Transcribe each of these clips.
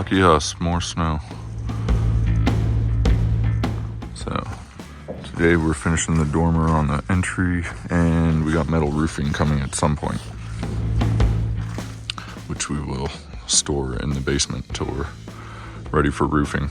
Lucky us, more snow. So today we're finishing the dormer on the entry, and we got metal roofing coming at some point, which we will store in the basement until we're ready for roofing.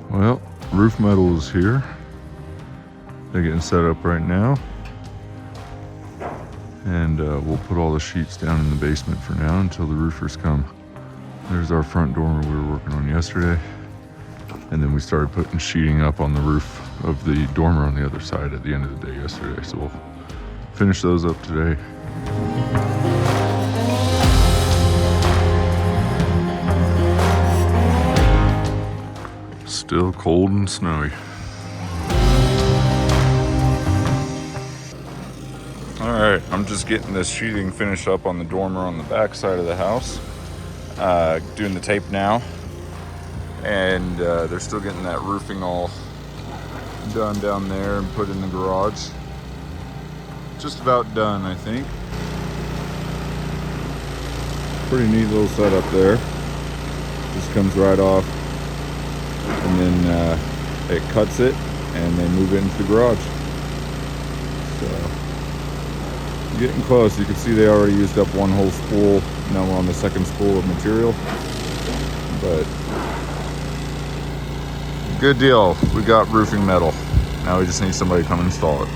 Well, roof metal is here. They're getting set up right now. And we'll put all the sheets down in the basement for now until the roofers come. There's our front dormer we were working on yesterday. And then we started putting sheeting up on the roof of the dormer on the other side at the end of the day yesterday. So we'll finish those up today. Still cold and snowy. All right, I'm just getting this sheeting finished up on the dormer on the back side of the house. Doing the tape now. And they're still getting that roofing all done down there and put in the garage. Just about done, I think. Pretty neat little setup there. Just comes right off. And then it cuts it, and they move it into the garage. So, getting close. You can see they already used up one whole spool. Now we're on the second spool of material. But, good deal. We got roofing metal. Now we just need somebody to come install it.